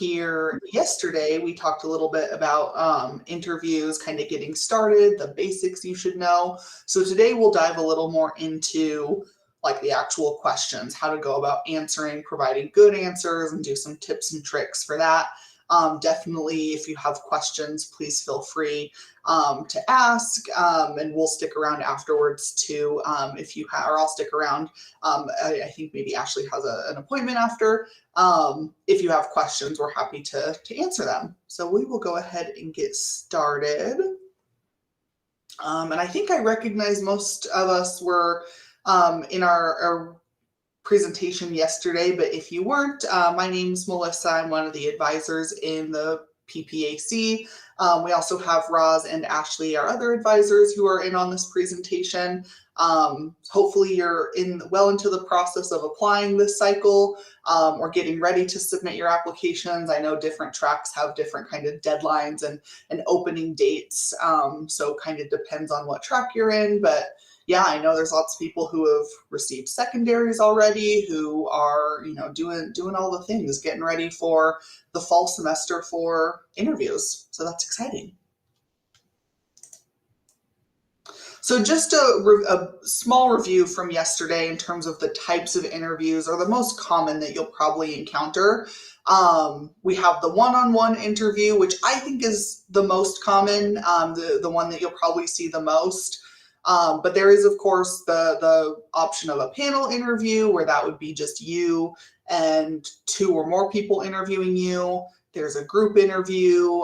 Here yesterday, we talked a little bit about interviews, kind of getting started, the basics you should know. So today we'll dive a little more into like the actual questions, how to go about answering, providing good answers, and do some tips and tricks for that. Definitely, if you have questions, please feel free to ask, and we'll stick around afterwards too. If you have, or I'll stick around. I think maybe Ashley has an appointment after. If you have questions, we're happy to answer them. So we will go ahead and get started. And I think I recognize most of us were in our presentation yesterday, but if you weren't, my name's Melissa. I'm one of the advisors in the PPAC. We also have Roz and Ashley, our other advisors, who are in on this presentation. Hopefully you're well into the process of applying this cycle or getting ready to submit your applications. I know different tracks have different kind of deadlines and opening dates, so kind of depends on what track you're in, but yeah, I know there's lots of people who have received secondaries already, who are, doing all the things, getting ready for the fall semester for interviews. So that's exciting. So just a small review from yesterday in terms of the types of interviews, or the most common that you'll probably encounter. We have the one-on-one interview, which I think is the most common, the one that you'll probably see the most. But there is, of course, the option of a panel interview, where that would be just you and two or more people interviewing you. There's a group interview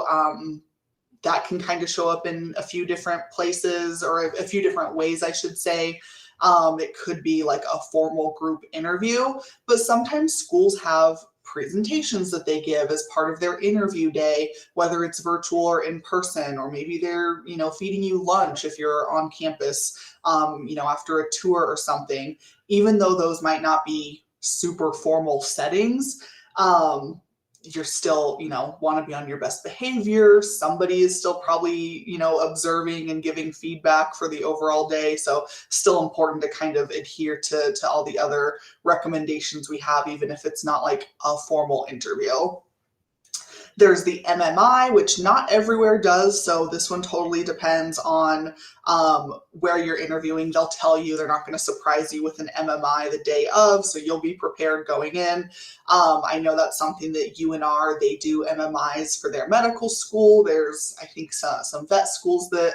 that can kind of show up in a few different places, or a few different ways, I should say. It could be like a formal group interview, but sometimes schools have presentations that they give as part of their interview day, whether it's virtual or in person, or maybe they're, feeding you lunch if you're on campus, after a tour or something. Even though those might not be super formal settings, you're still, want to be on your best behavior. Somebody is still probably, observing and giving feedback for the overall day. So still important to kind of adhere to all the other recommendations we have, even if it's not like a formal interview. There's the MMI, which not everywhere does. So this one totally depends on where you're interviewing. They'll tell you, they're not going to surprise you with an MMI the day of, so you'll be prepared going in. I know that's something that UNR, they do MMIs for their medical school. There's, I think, some vet schools that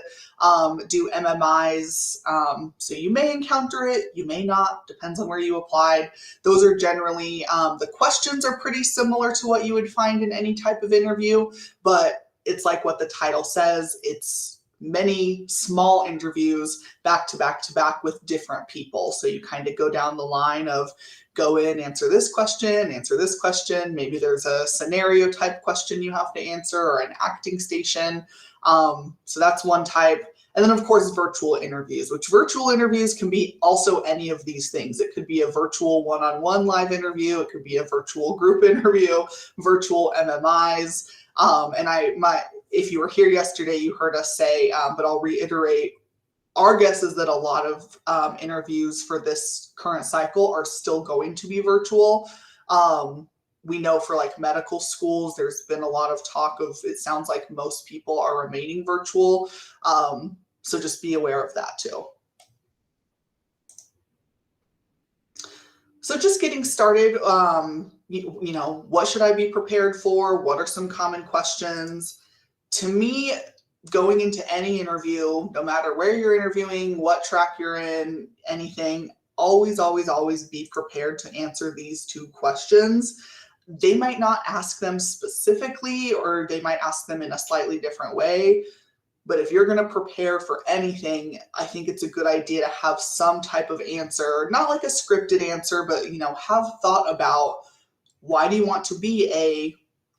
do MMIs. So you may encounter it, you may not, depends on where you applied. Those are generally, the questions are pretty similar to what you would find in any type of interview, but it's like what the title says, it's many small interviews back to back to back with different people. So you kind of go down the line of go in, answer this question, maybe there's a scenario type question you have to answer, or an acting station. So that's one type. And then, of course, virtual interviews, which virtual interviews can be also any of these things. It could be a virtual one-on-one live interview. It could be a virtual group interview, virtual MMIs. If you were here yesterday, you heard us say, but I'll reiterate, our guess is that a lot of interviews for this current cycle are still going to be virtual. We know for like medical schools, there's been a lot of talk of, it sounds like most people are remaining virtual. So just be aware of that too. So just getting started, what should I be prepared for? What are some common questions? To me, going into any interview, no matter where you're interviewing, what track you're in, anything, always, always, always be prepared to answer these two questions. They might not ask them specifically, or they might ask them in a slightly different way. But if you're going to prepare for anything, I think it's a good idea to have some type of answer, not like a scripted answer, but, have thought about, why do you want to be a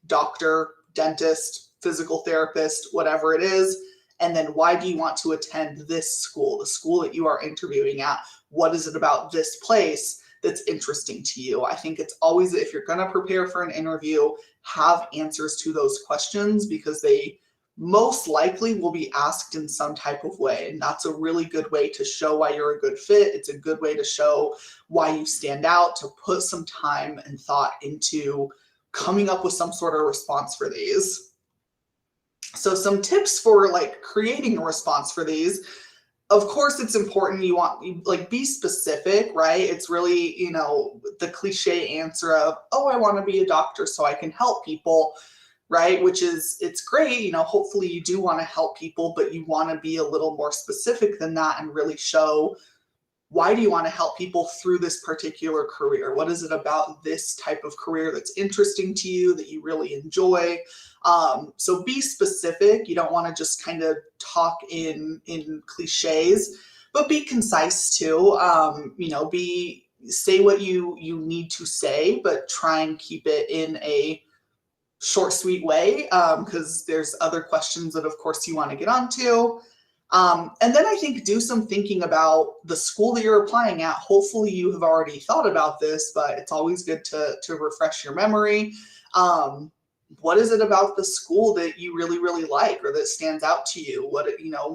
doctor, dentist, physical therapist, whatever it is? And then why do you want to attend this school, the school that you are interviewing at? What is it about this place that's interesting to you? I think it's always, if you're going to prepare for an interview, have answers to those questions, because they most likely will be asked in some type of way. And that's a really good way to show why you're a good fit. It's a good way to show why you stand out, to put some time and thought into coming up with some sort of response for these. So some tips for like creating a response for these. Of course, it's important like be specific, right? It's really, the cliche answer of, oh, I want to be a doctor so I can help people, right? Which is, it's great, hopefully you do want to help people, but you want to be a little more specific than that and really show, why do you want to help people through this particular career? What is it about this type of career that's interesting to you, that you really enjoy? So be specific. You don't want to just kind of talk in cliches, but be concise too. Say what you need to say, but try and keep it in a short, sweet way, because there's other questions that, of course, you want to get onto. And then I think do some thinking about the school that you're applying at. Hopefully you have already thought about this, but it's always good to refresh your memory. What is it about the school that you really, really like or that stands out to you?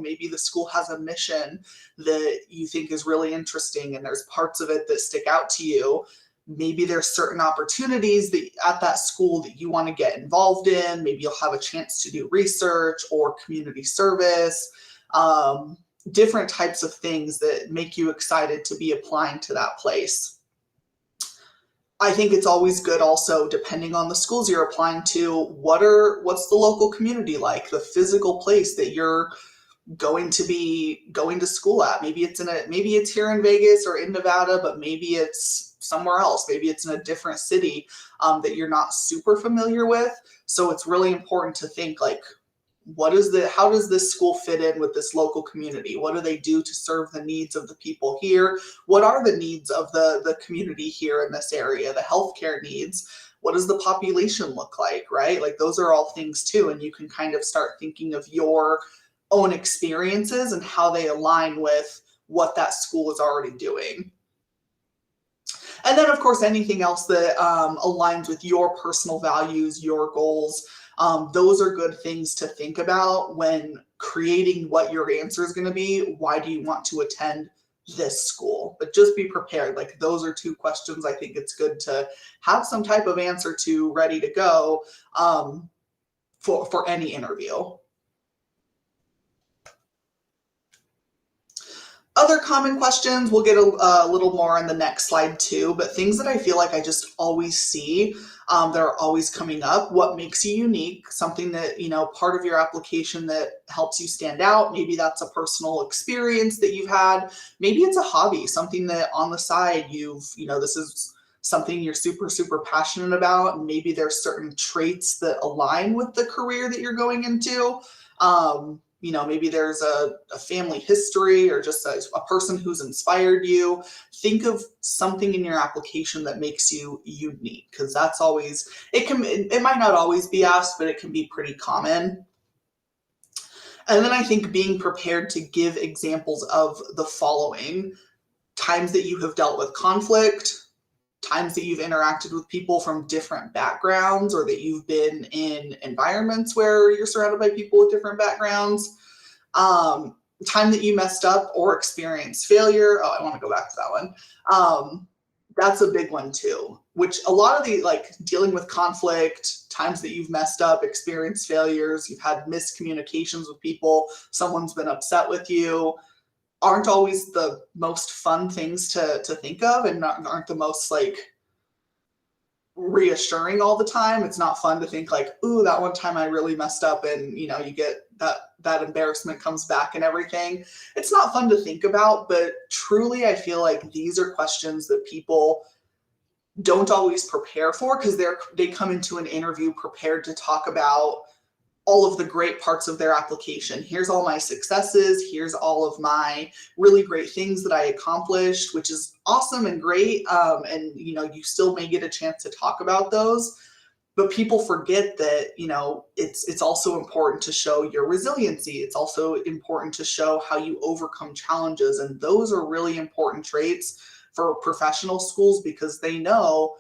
Maybe the school has a mission that you think is really interesting and there's parts of it that stick out to you. Maybe there's certain opportunities that at that school that you want to get involved in. Maybe you'll have a chance to do research or community service. Different types of things that make you excited to be applying to that place. I think it's always good also, depending on the schools you're applying to, what's the local community like, the physical place that you're going to be going to school at. Maybe it's here in Vegas or in Nevada, but maybe it's somewhere else. Maybe it's in a different city that you're not super familiar with. So it's really important to think like, how does this school fit in with this local community? What do they do to serve the needs of the people here? What are the needs of the community here in this area, the healthcare needs? What does the population look like, right? Like those are all things too. And you can kind of start thinking of your own experiences and how they align with what that school is already doing. And then, of course, anything else that aligns with your personal values, your goals. Those are good things to think about when creating what your answer is going to be. Why do you want to attend this school? But just be prepared. Like those are two questions I think it's good to have some type of answer to ready to go for any interview. Other common questions, we'll get a little more on the next slide too, but things that I feel like I just always see that are always coming up. What makes you unique? Something that, part of your application that helps you stand out. Maybe that's a personal experience that you've had. Maybe it's a hobby, something that on the side this is something you're super, super passionate about. And maybe there's certain traits that align with the career that you're going into. Maybe there's a family history or just a person who's inspired you. Think of something in your application that makes you unique, because that's always, it might not always be asked, but it can be pretty common. And then I think being prepared to give examples of the following: times that you have dealt with conflict, times that you've interacted with people from different backgrounds, or that you've been in environments where you're surrounded by people with different backgrounds, time that you messed up or experienced failure. Oh, I want to go back to that one. That's a big one too, which a lot of the dealing with conflict, times that you've messed up, experienced failures, you've had miscommunications with people, someone's been upset with you, aren't always the most fun things to think of, and aren't the most reassuring all the time. It's not fun to think ooh, that one time I really messed up, and you get that embarrassment comes back and everything. It's not fun to think about, but truly I feel like these are questions that people don't always prepare for, because they come into an interview prepared to talk about all of the great parts of their application. Here's all my successes. Here's all of my really great things that I accomplished, which is awesome and great. And you still may get a chance to talk about those, but people forget that, it's also important to show your resiliency. It's also important to show how you overcome challenges. And those are really important traits for professional schools, because they know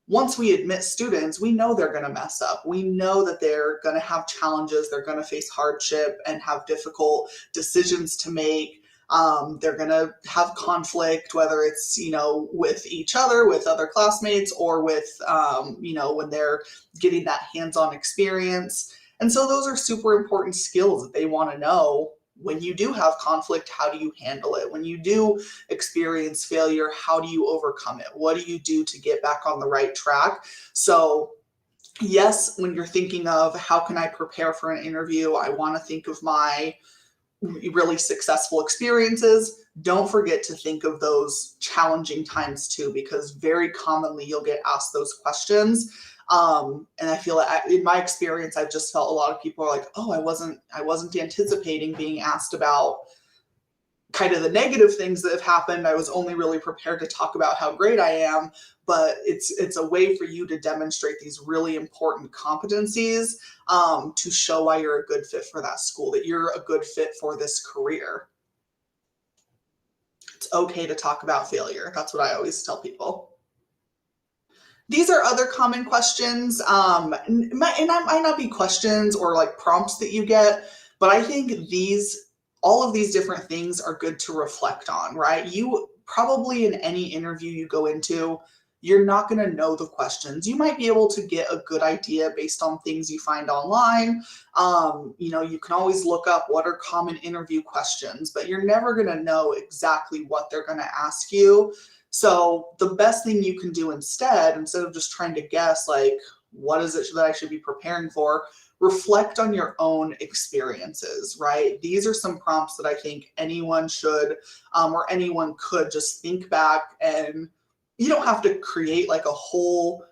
once we admit students, we know they're going to mess up. We know that they're going to have challenges. They're going to face hardship and have difficult decisions to make. They're going to have conflict, whether it's, with each other, with other classmates, or with, when they're getting that hands-on experience. And so those are super important skills that they want to know. When you do have conflict, how do you handle it? When you do experience failure, how do you overcome it? What do you do to get back on the right track? So yes, when you're thinking of how can I prepare for an interview, I want to think of my really successful experiences. Don't forget to think of those challenging times too, because very commonly you'll get asked those questions. And I feel like in my experience, I've just felt a lot of people are like, oh, I wasn't anticipating being asked about kind of the negative things that have happened. I was only really prepared to talk about how great I am, but it's a way for you to demonstrate these really important competencies, to show why you're a good fit for that school, that you're a good fit for this career. It's okay to talk about failure. That's what I always tell people. These are other common questions, and that might not be questions or like prompts that you get, but I think all of these different things are good to reflect on, right? You probably in any interview you go into, you're not going to know the questions. You might be able to get a good idea based on things you find online. You can always look up what are common interview questions, but you're never going to know exactly what they're going to ask you. So the best thing you can do instead of just trying to guess, like, what is it that I should be preparing for, reflect on your own experiences, right? These are some prompts that I think anyone should, or anyone could just think back, and you don't have to create like a whole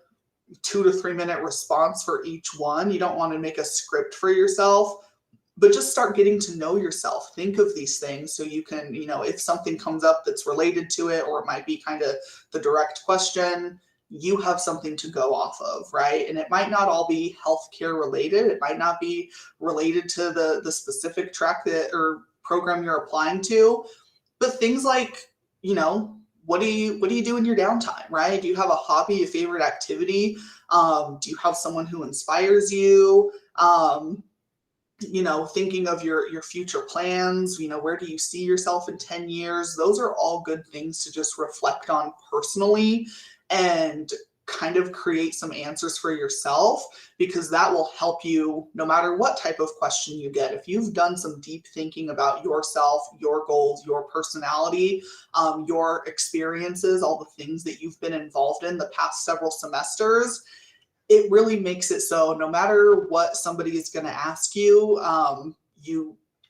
2 to 3 minute response for each one. You don't want to make a script for yourself, but just start getting to know yourself. Think of these things so you can, if something comes up that's related to it, or it might be kind of the direct question, you have something to go off of, right? And it might not all be healthcare related. It might not be related to the specific track that or program you're applying to, but things like, what do you do in your downtime, right? Do you have a hobby, a favorite activity? Do you have someone who inspires you? Thinking of your future plans, where do you see yourself in 10 years? Those are all good things to just reflect on personally and kind of create some answers for yourself, because that will help you no matter what type of question you get. If you've done some deep thinking about yourself, your goals, your personality, your experiences, all the things that you've been involved in the past several semesters, it really makes it so no matter what somebody is going to ask you,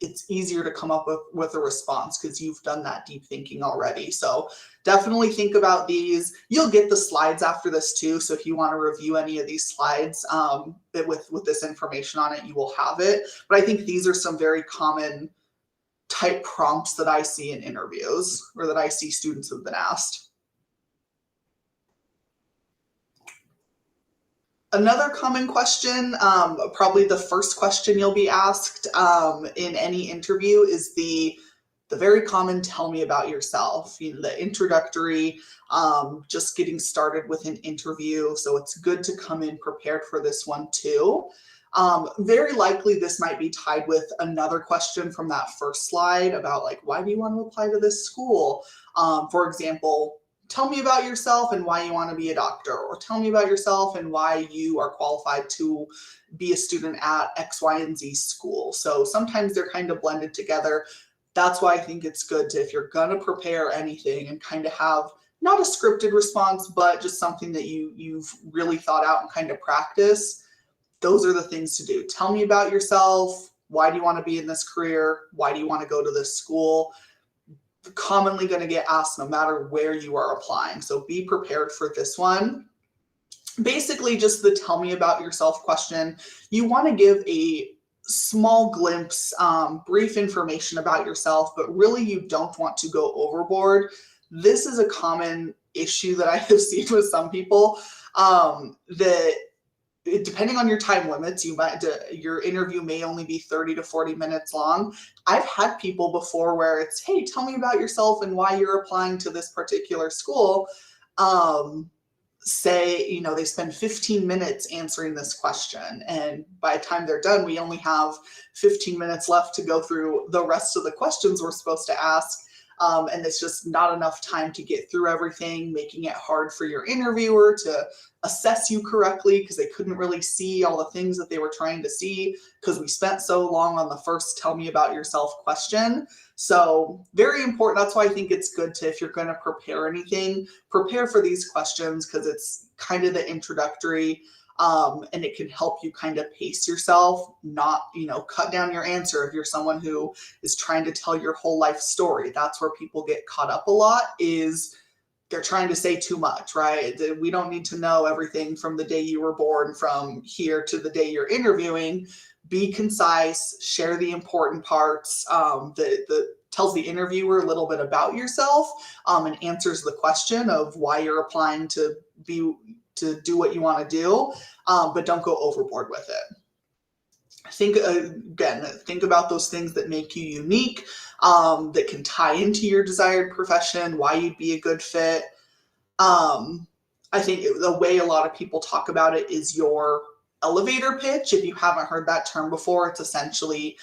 it's easier to come up with a response because you've done that deep thinking already. So definitely think about these. You'll get the slides after this too. So if you want to review any of these slides, with this information on it, you will have it. But I think these are some very common type prompts that I see in interviews, or that I see students have been asked. Another common question, probably the first question you'll be asked, in any interview, is the very common "tell me about yourself." The introductory, just getting started with an interview. So it's good to come in prepared for this one too. Very likely this might be tied with another question from that first slide about, like, why do you want to apply to this school? For example, tell me about yourself and why you want to be a doctor, or tell me about yourself and why you are qualified to be a student at X, Y, and Z school. So sometimes they're kind of blended together. That's why I think it's good to, if you're going to prepare anything and kind of have not a scripted response, but just something that you've really thought out and kind of practice, those are the things to do. Tell me about yourself. Why do you want to be in this career? Why do you want to go to this school? Commonly going to get asked no matter where you are applying. So be prepared for this one. Basically, just the tell me about yourself question. You want to give a small glimpse, brief information about yourself, but really you don't want to go overboard. This is a common issue that I have seen with some people, that depending on your time limits, your interview may only be 30 to 40 minutes long. I've had people before where it's, hey, tell me about yourself and why you're applying to this particular school. say, they spend 15 minutes answering this question. And by the time they're done, we only have 15 minutes left to go through the rest of the questions we're supposed to ask. And it's just not enough time to get through everything, making it hard for your interviewer to assess you correctly because they couldn't really see all the things that they were trying to see because we spent so long on the first tell me about yourself question. So very important. That's why I think it's good to, if you're going to prepare anything, prepare for these questions because it's kind of the introductory, and it can help you kind of pace yourself, not, cut down your answer if you're someone who is trying to tell your whole life story. That's where people get caught up a lot, is they're trying to say too much, right? We don't need to know everything from the day you were born from here to the day you're interviewing. Be concise, share the important parts, that tells the interviewer a little bit about yourself, and answers the question of why you're applying to do what you want to do, but don't go overboard with it. Think about those things that make you unique, that can tie into your desired profession, why you'd be a good fit. I think the way a lot of people talk about it is your elevator pitch. If you haven't heard that term before, it's essentially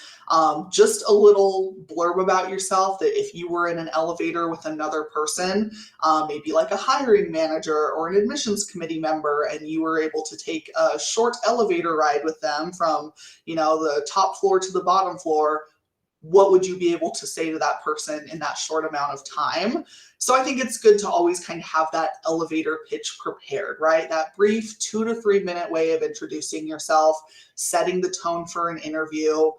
just a little blurb about yourself that if you were in an elevator with another person, maybe like a hiring manager or an admissions committee member, and you were able to take a short elevator ride with them from, the top floor to the bottom floor, what would you be able to say to that person in that short amount of time? So I think it's good to always kind of have that elevator pitch prepared, right? That brief 2 to 3 minute way of introducing yourself, setting the tone for an interview.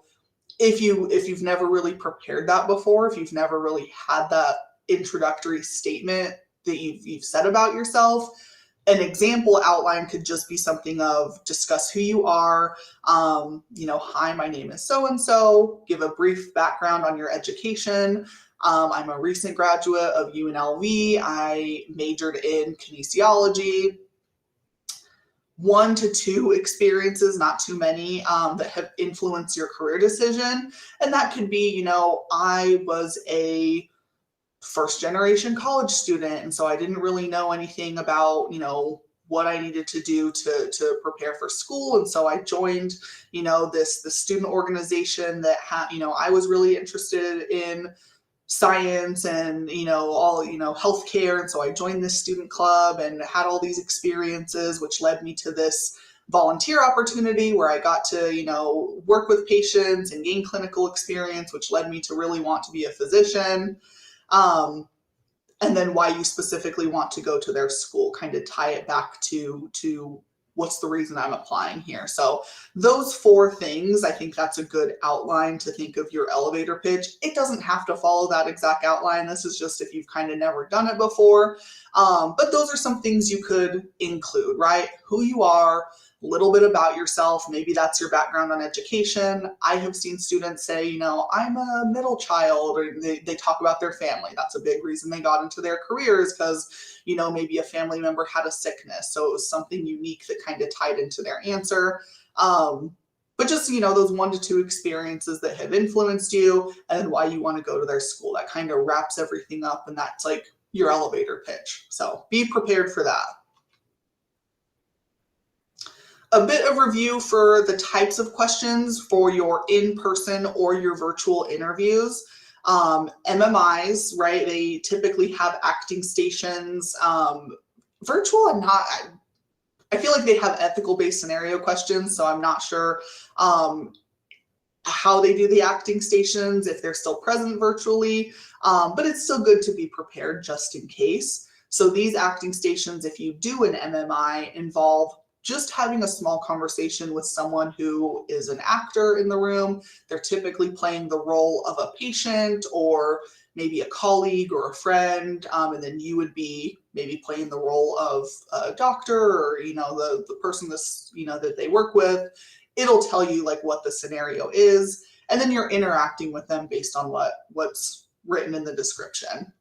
If you've never really prepared that before, if you've never really had that introductory statement that you've said about yourself, an example outline could just be something of discuss who you are, hi, my name is so-and-so, give a brief background on your education. I'm a recent graduate of UNLV. I majored in kinesiology. 1 to 2 experiences, not too many, that have influenced your career decision. And that could be, I was a first generation college student, and so I didn't really know anything about, what I needed to do to prepare for school. And so I joined, this student organization that I was really interested in science and, all, healthcare. And so I joined this student club and had all these experiences, which led me to this volunteer opportunity where I got to, work with patients and gain clinical experience, which led me to really want to be a physician. And then why you specifically want to go to their school, kind of tie it back to what's the reason I'm applying here. So those 4 things, I think that's a good outline to think of your elevator pitch. It doesn't have to follow that exact outline. This is just if you've kind of never done it before. But those are some things you could include, right? Who you are, a little bit about yourself. Maybe that's your background on education. I have seen students say, I'm a middle child, or they talk about their family. That's a big reason they got into their careers because, maybe a family member had a sickness. So it was something unique that kind of tied into their answer. But just, those 1 to 2 experiences that have influenced you and why you want to go to their school. That kind of wraps everything up, and that's like your elevator pitch. So be prepared for that. A bit of review for the types of questions for your in-person or your virtual interviews. MMIs, right? They typically have acting stations. Virtual, I feel like they have ethical-based scenario questions, so I'm not sure how they do the acting stations, if they're still present virtually, but it's still good to be prepared just in case. So these acting stations, if you do an MMI, involve just having a small conversation with someone who is an actor in the room. They're typically playing the role of a patient or maybe a colleague or a friend, and then you would be maybe playing the role of a doctor or, the person that they work with. It'll tell you like what the scenario is, and then you're interacting with them based on what's written in the description.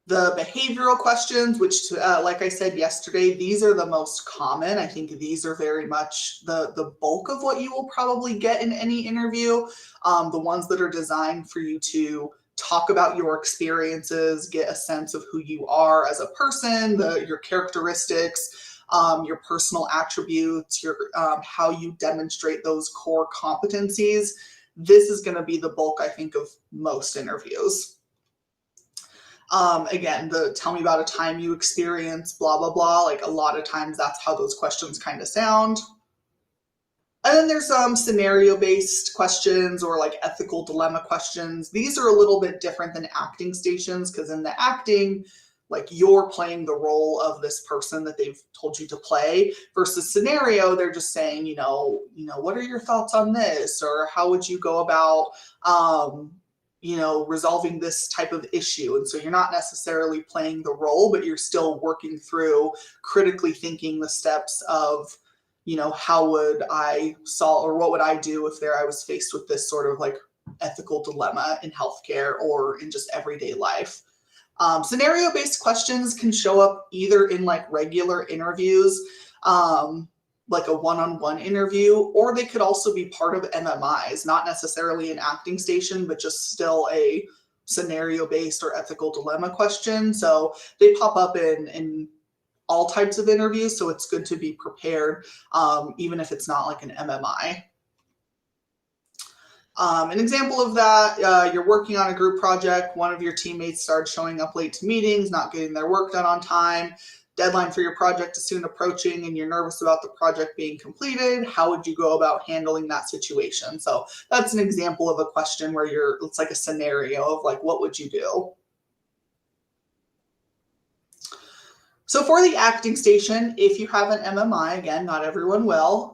The behavioral questions, which, like I said yesterday, these are the most common. I think these are very much the bulk of what you will probably get in any interview. The ones that are designed for you to talk about your experiences, get a sense of who you are as a person, your characteristics, your personal attributes, how you demonstrate those core competencies. This is going to be the bulk, I think, of most interviews. Again, tell me about a time you experienced blah, blah, blah. Like a lot of times that's how those questions kind of sound. And then there's scenario-based questions or like ethical dilemma questions. These are a little bit different than acting stations because in the acting, like you're playing the role of this person that they've told you to play versus scenario, they're just saying, what are your thoughts on this? Or how would you go about, resolving this type of issue? And so you're not necessarily playing the role, but you're still working through critically thinking the steps of, how would I solve or what would I do if I was faced with this sort of like ethical dilemma in healthcare or in just everyday life. Scenario-based questions can show up either in like regular interviews, like a one-on-one interview, or they could also be part of MMIs, not necessarily an acting station, but just still a scenario-based or ethical dilemma question. So they pop up in all types of interviews, so it's good to be prepared, even if it's not like an MMI. An example of that, you're working on a group project, one of your teammates started showing up late to meetings, not getting their work done on time, deadline for your project is soon approaching and you're nervous about the project being completed. How would you go about handling that situation? So that's an example of a question where it's like a scenario of like, what would you do? So for the acting station, if you have an MMI, again, not everyone will,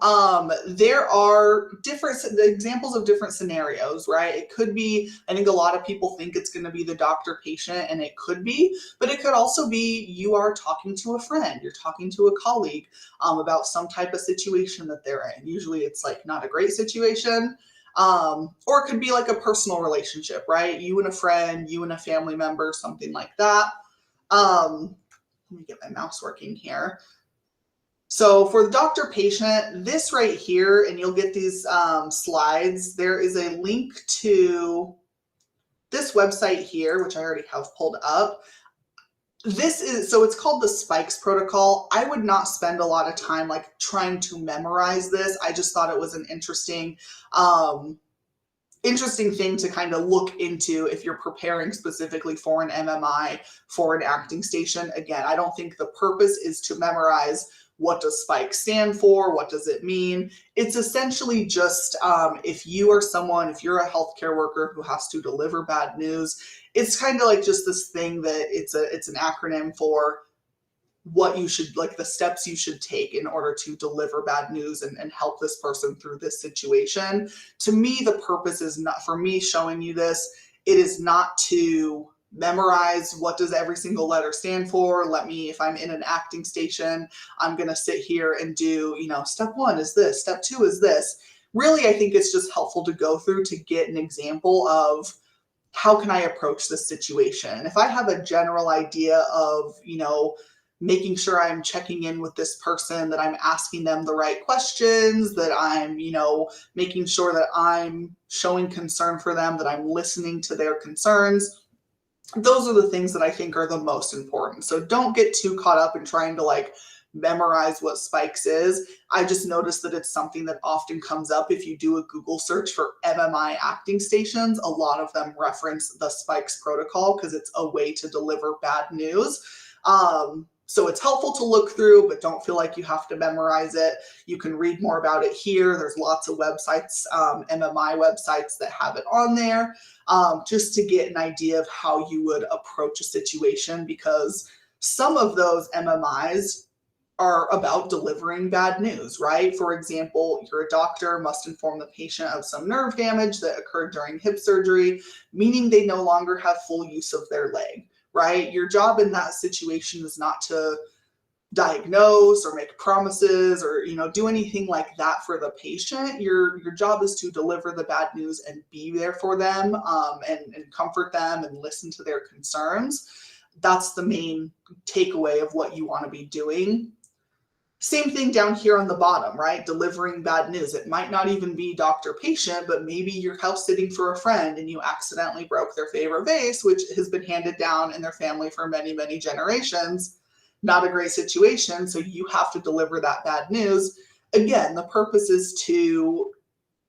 there are examples of different scenarios, right? It could be, I think a lot of people think it's going to be the doctor-patient, and it could be, but it could also be you are talking to a friend, you're talking to a colleague about some type of situation that they're in. Usually it's like not a great situation. Or it could be like a personal relationship, right? You and a friend, you and a family member, something like that. Let me get my mouse working here. So for the doctor-patient, this right here, and you'll get these slides, there is a link to this website here, which I already have pulled up. So it's called the Spikes protocol. I would not spend a lot of time like trying to memorize this. I just thought it was an interesting thing to kind of look into if you're preparing specifically for an MMI, for an acting station. Again, I don't think the purpose is to memorize what does SPIKE stand for, what does it mean. It's essentially just if you're a healthcare worker who has to deliver bad news, it's kind of like just this thing that it's an acronym for what you should, like the steps you should take in order to deliver bad news and help this person through this situation. To me, the purpose is not, for me showing you this, it is not to memorize what does every single letter stand for. If I'm in an acting station, I'm going to sit here and do, step 1 is this, step 2 is this. Really, I think it's just helpful to go through to get an example of how can I approach this situation. And if I have a general idea of, making sure I'm checking in with this person, that I'm asking them the right questions, that I'm, making sure that I'm showing concern for them, that I'm listening to their concerns. Those are the things that I think are the most important. So don't get too caught up in trying to memorize what Spikes is. I just noticed that it's something that often comes up if you do a Google search for MMI acting stations. A lot of them reference the Spikes protocol because it's a way to deliver bad news. So it's helpful to look through, but don't feel like you have to memorize it. You can read more about it here. There's lots of websites, MMI websites that have it on there, just to get an idea of how you would approach a situation, because some of those MMIs are about delivering bad news, right? For example, you're a doctor, must inform the patient of some nerve damage that occurred during hip surgery, meaning they no longer have full use of their leg. Right? Your job in that situation is not to diagnose or make promises or, do anything like that for the patient. Your job is to deliver the bad news and be there for them, and comfort them and listen to their concerns. That's the main takeaway of what you want to be doing. Same thing down here on the bottom, right? Delivering bad news. It might not even be doctor patient, but maybe you're house sitting for a friend and you accidentally broke their favorite vase, which has been handed down in their family for many, many generations. Not a great situation. So you have to deliver that bad news. Again, the purpose is to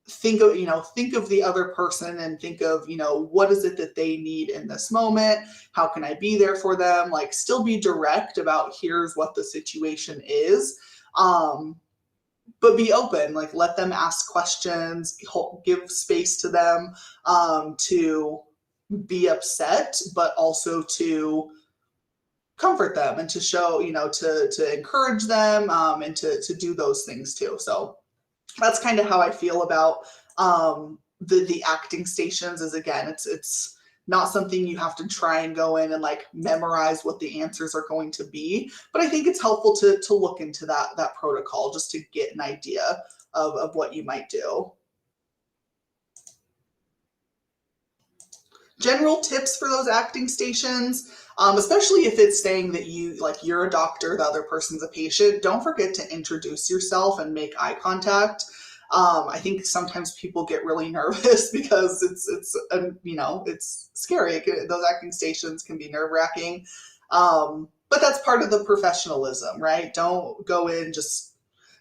think of the other person and think of, what is it that they need in this moment? How can I be there for them? Like, still be direct about here's what the situation is. But be open, like let them ask questions, give space to them, to be upset, but also to comfort them and to show, to encourage them, and to do those things too. So that's kind of how I feel about the acting stations. Is, again, it's not something you have to try and go in and like memorize what the answers are going to be, but I think it's helpful to look into that protocol just to get an idea of what you might do. General tips for those acting stations, especially if it's saying that you're a doctor, the other person's a patient. Don't forget to introduce yourself and make eye contact. I think sometimes people get really nervous because it's scary. Those acting stations can be nerve-wracking, but that's part of the professionalism, right? Don't go in, just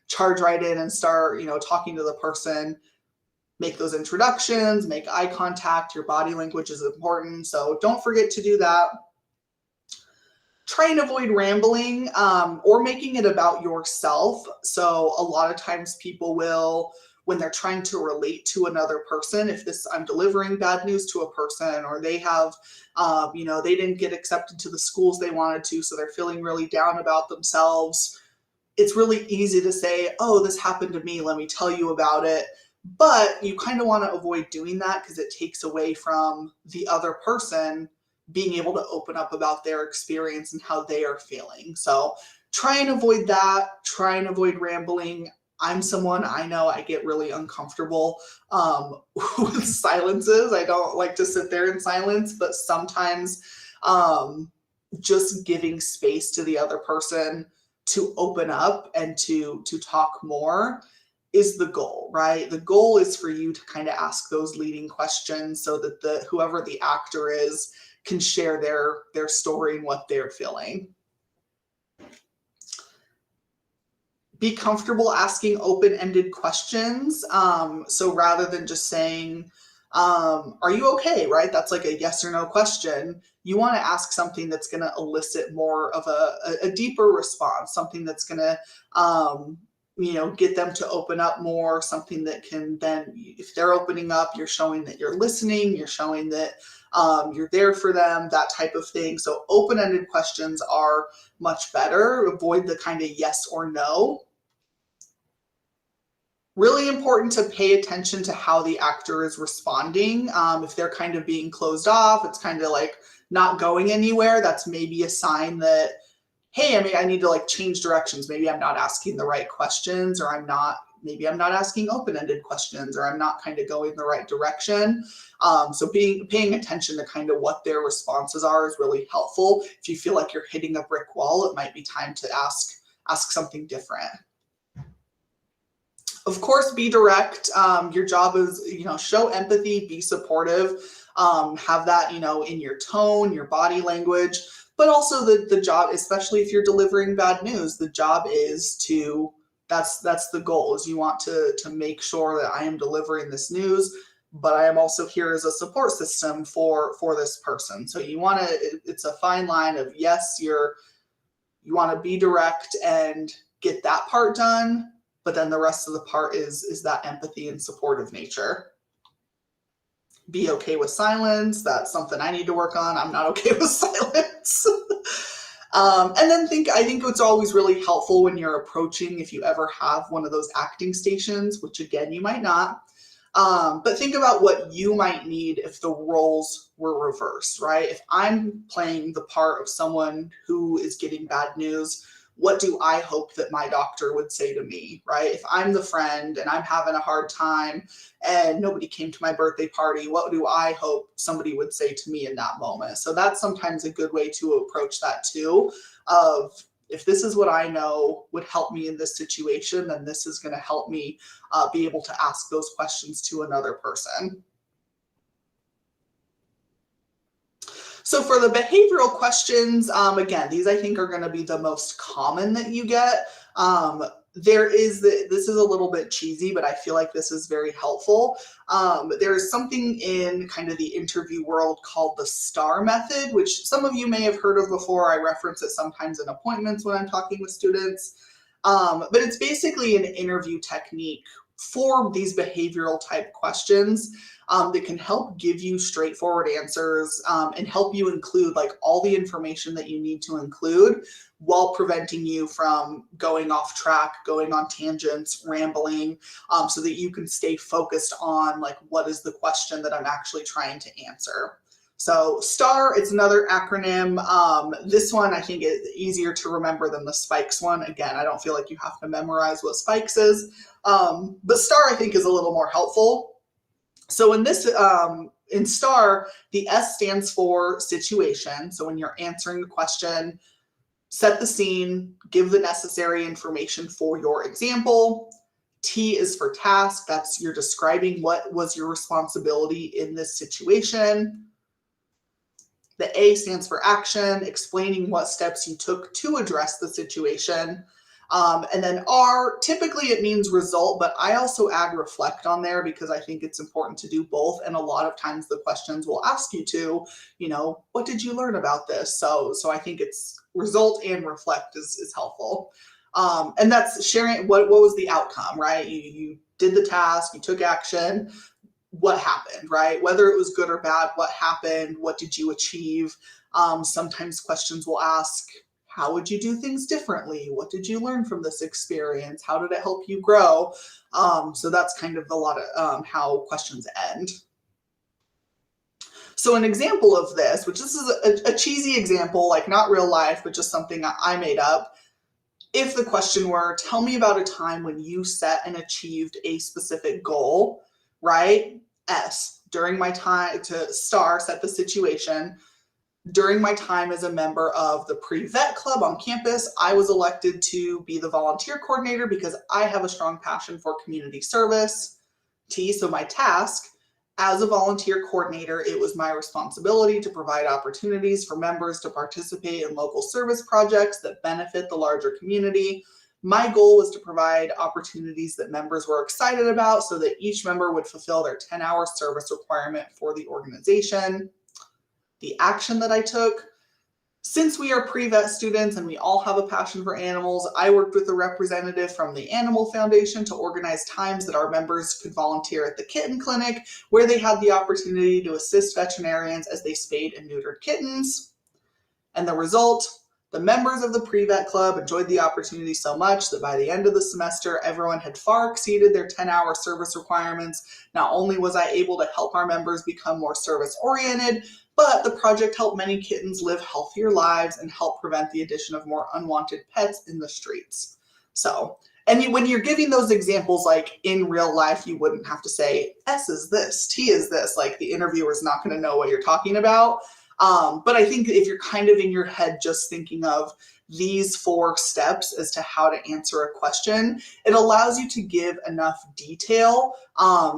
charge right in and start talking to the person. Make those introductions, make eye contact. Your body language is important, so don't forget to do that. Try and avoid rambling, or making it about yourself. So a lot of times people will, when they're trying to relate to another person, if I'm delivering bad news to a person, or they have, they didn't get accepted to the schools they wanted to, so they're feeling really down about themselves. It's really easy to say, oh, this happened to me, let me tell you about it. But you kind of want to avoid doing that because it takes away from the other person being able to open up about their experience and how they are feeling. So try and avoid that. Try and avoid rambling. I'm someone, I know I get really uncomfortable with silences. I don't like to sit there in silence, but sometimes just giving space to the other person to open up and to talk more is the goal, right? The goal is for you to kind of ask those leading questions so that whoever the actor is can share their story and what they're feeling. Be comfortable asking open-ended questions. So rather than just saying, are you okay, right? That's like a yes or no question. You want to ask something that's going to elicit more of a deeper response, something that's going to, get them to open up more, something that can then, if they're opening up, you're showing that you're listening, you're showing that you're there for them, that type of thing. So open-ended questions are much better. Avoid the kind of yes or no. Really important to pay attention to how the actor is responding. If they're kind of being closed off, it's kind of like not going anywhere, that's maybe a sign that, hey, I need to like change directions. Maybe I'm not asking the right questions, or maybe I'm not asking open-ended questions, or I'm not kind of going the right direction. So paying attention to kind of what their responses are is really helpful. If you feel like you're hitting a brick wall, it might be time to ask something different. Of course, be direct. Your job is, show empathy, be supportive, have that, in your tone, your body language, but also the job, especially if you're delivering bad news, the job is that's the goal, is you want to make sure that I am delivering this news, but I am also here as a support system for this person. So it's a fine line of, yes, you want to be direct and get that part done, but then the rest of the part is that empathy and supportive nature. Be okay with silence. That's something I need to work on. I'm not okay with silence. And then I think it's always really helpful when you're approaching, if you ever have one of those acting stations, which again, you might not, but think about what you might need if the roles were reversed, right? If I'm playing the part of someone who is getting bad news, what do I hope that my doctor would say to me, right? If I'm the friend and I'm having a hard time and nobody came to my birthday party, what do I hope somebody would say to me in that moment? So that's sometimes a good way to approach that too, of, if this is what I know would help me in this situation, then this is going to help me be able to ask those questions to another person. So for the behavioral questions, again, these I think are going to be the most common that you get. This is a little bit cheesy, but I feel like this is very helpful. There is something in kind of the interview world called the STAR method, which some of you may have heard of before. I reference it sometimes in appointments when I'm talking with students. But it's basically an interview technique for these behavioral type questions that can help give you straightforward answers and help you include like all the information that you need to include while preventing you from going off track, going on tangents, rambling, so that you can stay focused on like what is the question that I'm actually trying to answer. So STAR, it's another acronym. This one I think is easier to remember than the SPIKES one. Again, I don't feel like you have to memorize what SPIKES is, but STAR I think is a little more helpful. So in this, in STAR, the S stands for situation. So when you're answering the question, set the scene, give the necessary information for your example. T is for task. That's you're describing what was your responsibility in this situation. The A stands for action, explaining what steps you took to address the situation. And then R, typically it means result, but I also add reflect on there because I think it's important to do both. And a lot of times the questions will ask you to, what did you learn about this? So I think it's result and reflect is helpful. And that's sharing what was the outcome, right? You did the task, you took action. What happened, right? Whether it was good or bad, what happened? What did you achieve? Sometimes questions will ask, how would you do things differently? What did you learn from this experience? How did it help you grow? So that's kind of a lot of how questions end. So an example of this, which this is a cheesy example, like not real life, but just something I made up. If the question were, tell me about a time when you set and achieved a specific goal, right? S, during my time, to STAR, set the situation. During my time as a member of the pre-vet club on campus, I was elected to be the volunteer coordinator because I have a strong passion for community service. T, so my task. As a volunteer coordinator, it was my responsibility to provide opportunities for members to participate in local service projects that benefit the larger community. My goal was to provide opportunities that members were excited about so that each member would fulfill their 10-hour service requirement for the organization. The action that I took, since we are pre-vet students and we all have a passion for animals, I worked with a representative from the Animal Foundation to organize times that our members could volunteer at the kitten clinic, where they had the opportunity to assist veterinarians as they spayed and neutered kittens. And the result, the members of the pre-vet club enjoyed the opportunity so much that by the end of the semester, everyone had far exceeded their 10-hour service requirements. Not only was I able to help our members become more service-oriented, but the project helped many kittens live healthier lives and help prevent the addition of more unwanted pets in the streets. So, and when you're giving those examples, like in real life, you wouldn't have to say, S is this, T is this, like the interviewer is not going to know what you're talking about. But I think if you're kind of in your head just thinking of these 4 steps as to how to answer a question, it allows you to give enough detail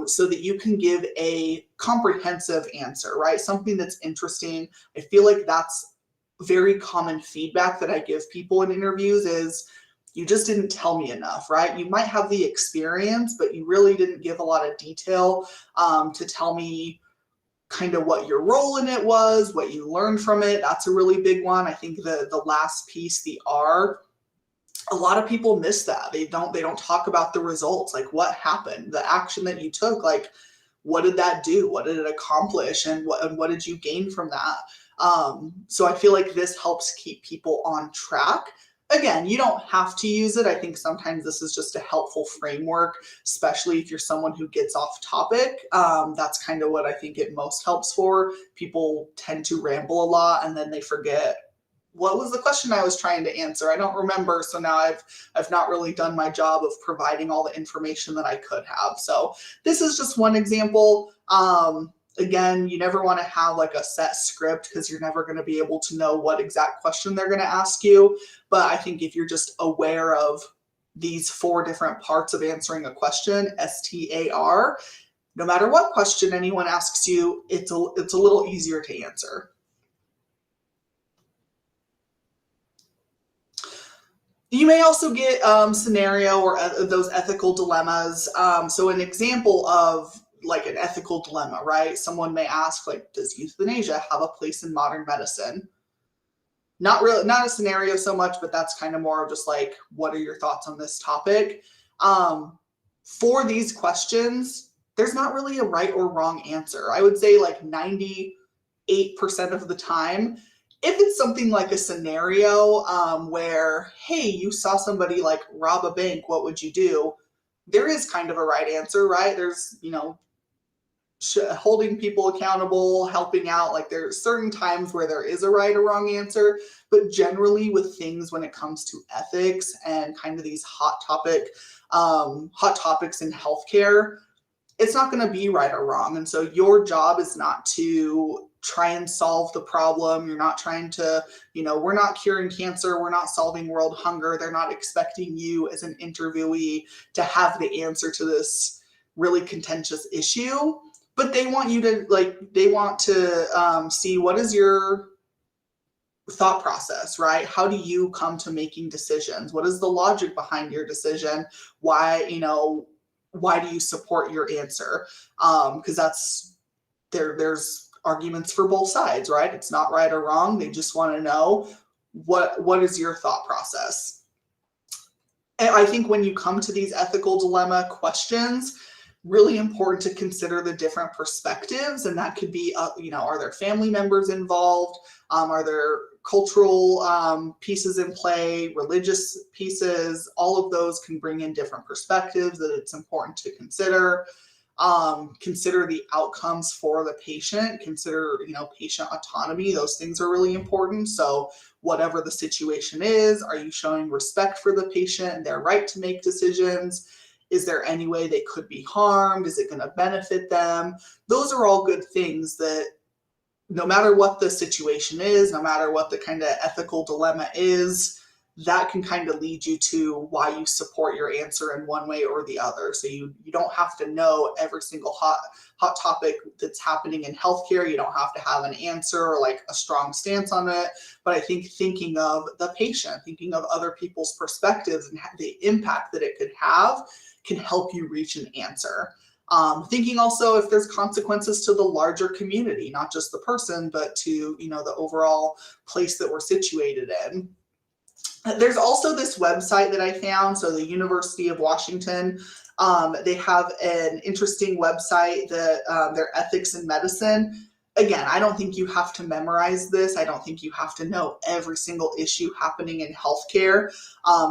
so that you can give a comprehensive answer, right? Something that's interesting. I feel like that's very common feedback that I give people in interviews is, you just didn't tell me enough, right? You might have the experience, but you really didn't give a lot of detail to tell me kind of what your role in it was, what you learned from it. That's a really big one. I think the last piece, the R, a lot of people miss that. They don't talk about the results, like what happened, the action that you took, like what did that do? What did it accomplish? And what did you gain from that? So I feel like this helps keep people on track. Again, you don't have to use it. I think sometimes this is just a helpful framework, especially if you're someone who gets off topic. That's kind of what I think it most helps for. People tend to ramble a lot and then they forget, what was the question I was trying to answer? I don't remember. So now I've not really done my job of providing all the information that I could have. So this is just one example. Again, you never want to have like a set script because you're never going to be able to know what exact question they're going to ask you. But I think if you're just aware of these 4 different parts of answering a question, STAR, no matter what question anyone asks you, it's a little easier to answer. You may also get scenario or those ethical dilemmas. So an example of like an ethical dilemma, right? Someone may ask, like, does euthanasia have a place in modern medicine? Not really, not a scenario so much, but that's kind of more of just like, what are your thoughts on this topic? For these questions, there's not really a right or wrong answer. I would say like 98% of the time, if it's something like a scenario where, hey, you saw somebody like rob a bank, what would you do? There is kind of a right answer, right? There's, holding people accountable, helping out. Like there's certain times where there is a right or wrong answer, but generally with things when it comes to ethics and kind of these hot topics in healthcare, it's not going to be right or wrong. And so your job is not to try and solve the problem. You're not trying to, we're not curing cancer. We're not solving world hunger. They're not expecting you as an interviewee to have the answer to this really contentious issue. But they want you to see what is your thought process, right? How do you come to making decisions? What is the logic behind your decision? Why do you support your answer? Because there's arguments for both sides, right? It's not right or wrong. They just want to know what is your thought process. And I think when you come to these ethical dilemma questions, really important to consider the different perspectives, and that could be, are there family members involved? Are there cultural pieces in play, religious pieces? All of those can bring in different perspectives that it's important to consider. Consider the outcomes for the patient. Consider, patient autonomy. Those things are really important. So whatever the situation is, are you showing respect for the patient and their right to make decisions? Is there any way they could be harmed? Is it going to benefit them? Those are all good things that no matter what the situation is, no matter what the kind of ethical dilemma is, that can kind of lead you to why you support your answer in one way or the other. So you don't have to know every single hot topic that's happening in healthcare. You don't have to have an answer or like a strong stance on it. But I think thinking of the patient, thinking of other people's perspectives and the impact that it could have can help you reach an answer. Thinking also if there's consequences to the larger community, not just the person, but to, the overall place that we're situated in. There's also this website that I found. So the University of Washington, they have an interesting website that their ethics in medicine. Again, I don't think you have to memorize this. I don't think you have to know every single issue happening in healthcare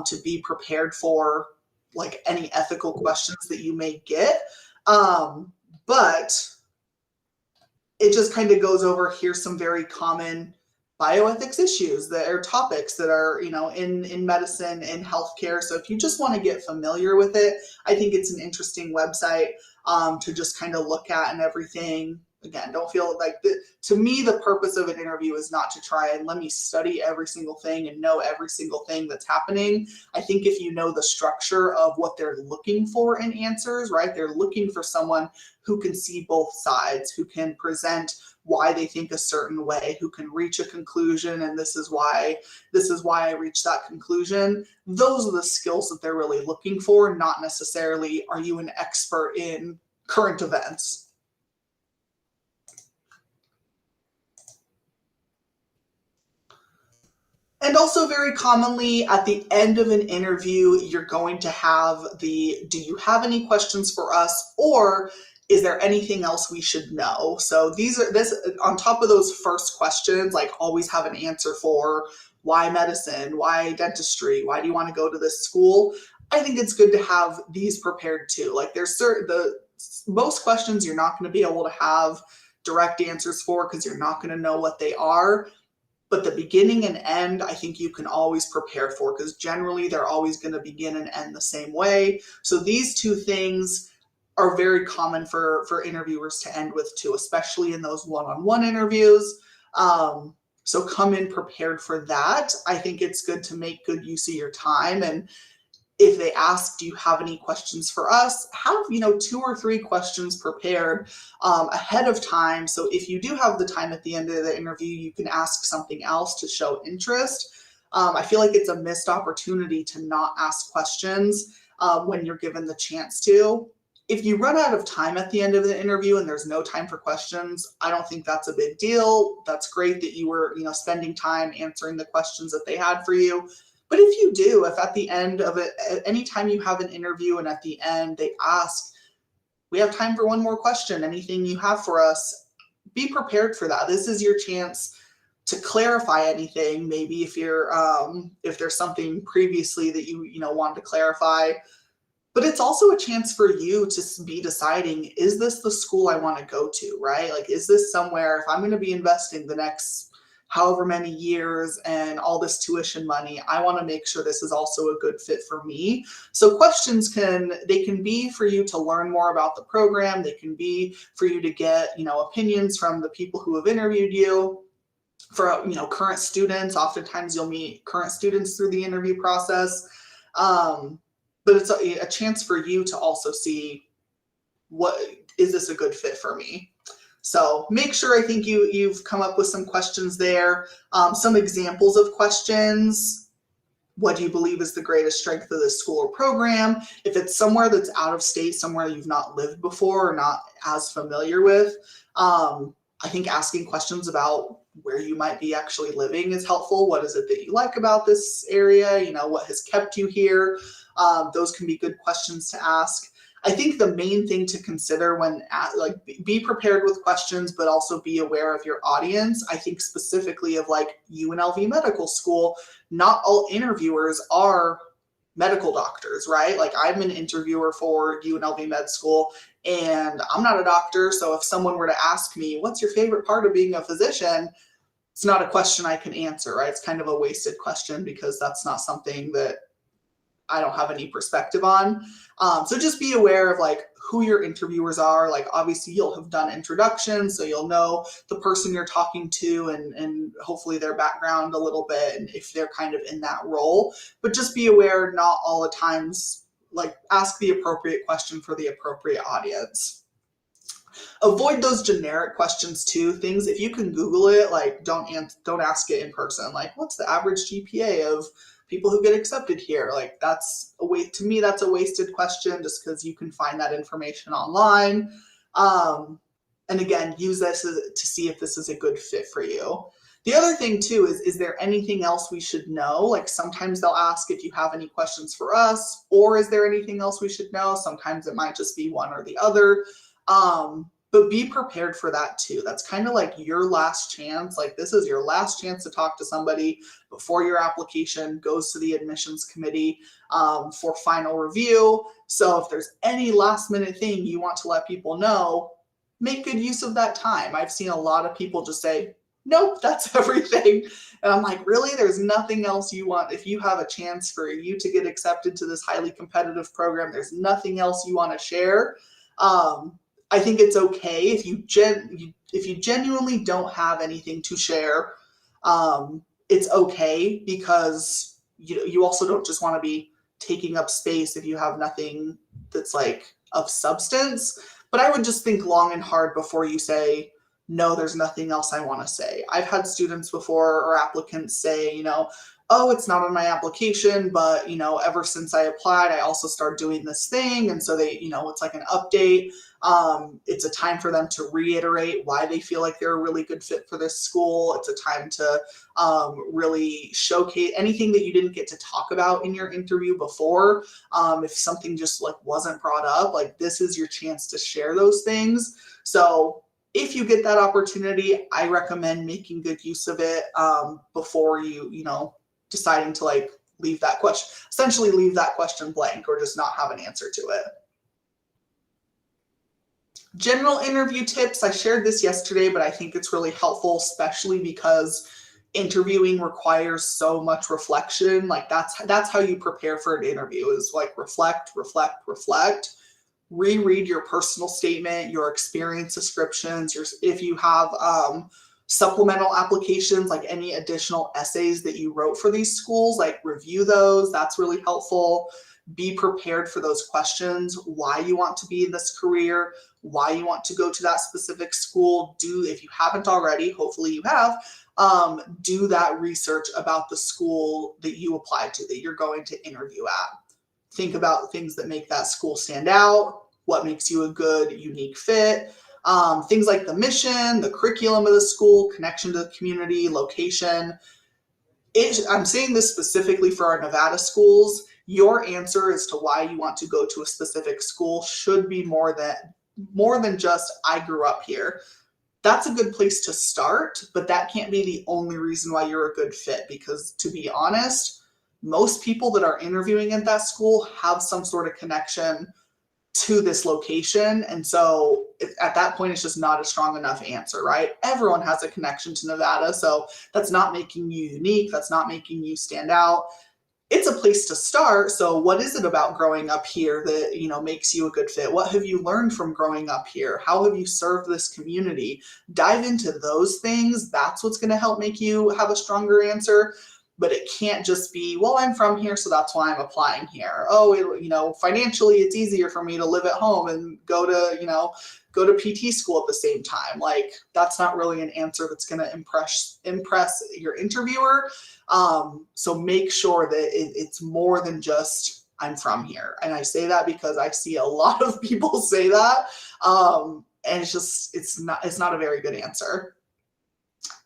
to be prepared for like any ethical questions that you may get. But it just kind of goes over, here's some very common bioethics issues that are topics that are, in medicine and healthcare. So if you just want to get familiar with it, I think it's an interesting website to just kind of look at and everything. Again, don't feel like to me, the purpose of an interview is not to try and let me study every single thing and know every single thing that's happening. I think if you know the structure of what they're looking for in answers, right? They're looking for someone who can see both sides, who can present why they think a certain way, who can reach a conclusion, and this is why I reached that conclusion. Those are the skills that they're really looking for, not necessarily are you an expert in current events. And also very commonly at the end of an interview, you're going to have do you have any questions for us? Or is there anything else we should know? So this on top of those first questions, like always have an answer for why medicine, why dentistry, why do you want to go to this school? I think it's good to have these prepared too. Like most questions you're not going to be able to have direct answers for because you're not going to know what they are. But the beginning and end, I think you can always prepare for because generally they're always going to begin and end the same way. So these two things, are very common for interviewers to end with too, especially in those one-on-one interviews. So come in prepared for that. I think it's good to make good use of your time. And if they ask, do you have any questions for us? Have, 2 or 3 questions prepared ahead of time. So if you do have the time at the end of the interview, you can ask something else to show interest. I feel like it's a missed opportunity to not ask questions when you're given the chance to. If you run out of time at the end of the interview and there's no time for questions, I don't think that's a big deal. That's great that you were, spending time answering the questions that they had for you. But if you do, if at the end of it, anytime you have an interview and at the end they ask, we have time for one more question, anything you have for us, be prepared for that. This is your chance to clarify anything. Maybe if there's something previously that you wanted to clarify. But it's also a chance for you to be deciding, is this the school I want to go to, right? Like, is this somewhere, if I'm going to be investing the next however many years and all this tuition money, I want to make sure this is also a good fit for me. So questions can be for you to learn more about the program. They can be for you to get, opinions from the people who have interviewed you. For, current students, oftentimes you'll meet current students through the interview process. But it's a chance for you to also see, what is this a good fit for me? So make sure, I think you've come up with some questions there, some examples of questions. What do you believe is the greatest strength of this school or program? If it's somewhere that's out of state, somewhere you've not lived before or not as familiar with, I think asking questions about where you might be actually living is helpful. What is it that you like about this area? What has kept you here? Those can be good questions to ask. I think the main thing to consider when, be prepared with questions, but also be aware of your audience. I think specifically of UNLV Medical School, not all interviewers are medical doctors, right? Like, I'm an interviewer for UNLV Med School and I'm not a doctor. So if someone were to ask me, what's your favorite part of being a physician? It's not a question I can answer, right? It's kind of a wasted question because that's not something that I don't have any perspective on. So just be aware of who your interviewers are. Obviously you'll have done introductions, so you'll know the person you're talking to and hopefully their background a little bit and if they're kind of in that role. But just be aware, not all the times, ask the appropriate question for the appropriate audience. Avoid those generic questions too. Things, if you can Google it, don't ask it in person. What's the average GPA of people who get accepted here? To me, that's a wasted question just because you can find that information online. And again, use this to see if this is a good fit for you. The other thing too is there anything else we should know? Sometimes they'll ask if you have any questions for us, or is there anything else we should know? Sometimes it might just be one or the other. But be prepared for that too. That's kind of your last chance. This is your last chance to talk to somebody before your application goes to the admissions committee for final review. So if there's any last minute thing you want to let people know, make good use of that time. I've seen a lot of people just say, nope, that's everything. And I'm like, really? There's nothing else you want? If you have a chance for you to get accepted to this highly competitive program, there's nothing else you want to share? I think it's okay if you genuinely don't have anything to share. It's okay because you also don't just want to be taking up space if you have nothing that's of substance. But I would just think long and hard before you say, no, there's nothing else I want to say. I've had students before or applicants say, oh, it's not on my application, but, ever since I applied, I also started doing this thing. And so they, it's like an update. It's a time for them to reiterate why they feel like they're a really good fit for this school. It's a time to really showcase anything that you didn't get to talk about in your interview before. If something just wasn't brought up, this is your chance to share those things. So if you get that opportunity, I recommend making good use of it before you, deciding to leave that question blank or just not have an answer to it. General interview tips. I shared this yesterday, but I think it's really helpful, especially because interviewing requires so much reflection. That's how you prepare for an interview is reflect. reread your personal statement, your experience descriptions, if you have supplemental applications, like any additional essays that you wrote for these schools, like review those. That's really helpful. Be prepared for those questions, why you want to be in this career, why you want to go to that specific school. If you haven't already, hopefully you have, do that research about the school that you applied to, that you're going to interview at. Think about things that make that school stand out, what makes you a good, unique fit. Things like the mission, the curriculum of the school, connection to the community, location. I'm saying this specifically for our Nevada schools. Your answer as to why you want to go to a specific school should be more than just I grew up here. That's a good place to start, but that can't be the only reason why you're a good fit, because to be honest, most people that are interviewing at that school have some sort of connection to this location. And so at that point, it's just not a strong enough answer, right? Everyone has a connection to Nevada. So that's not making you unique. That's not making you stand out. It's a place to start. So what is it about growing up here that, makes you a good fit? What have you learned from growing up here? How have you served this community? Dive into those things. That's what's going to help make you have a stronger answer. But it can't just be, well, I'm from here, so that's why I'm applying here. Oh, financially, it's easier for me to live at home and go to PT school at the same time. Like, that's not really an answer that's going to impress your interviewer. So make sure that it's more than just I'm from here. And I say that because I see a lot of people say that. And it's not a very good answer.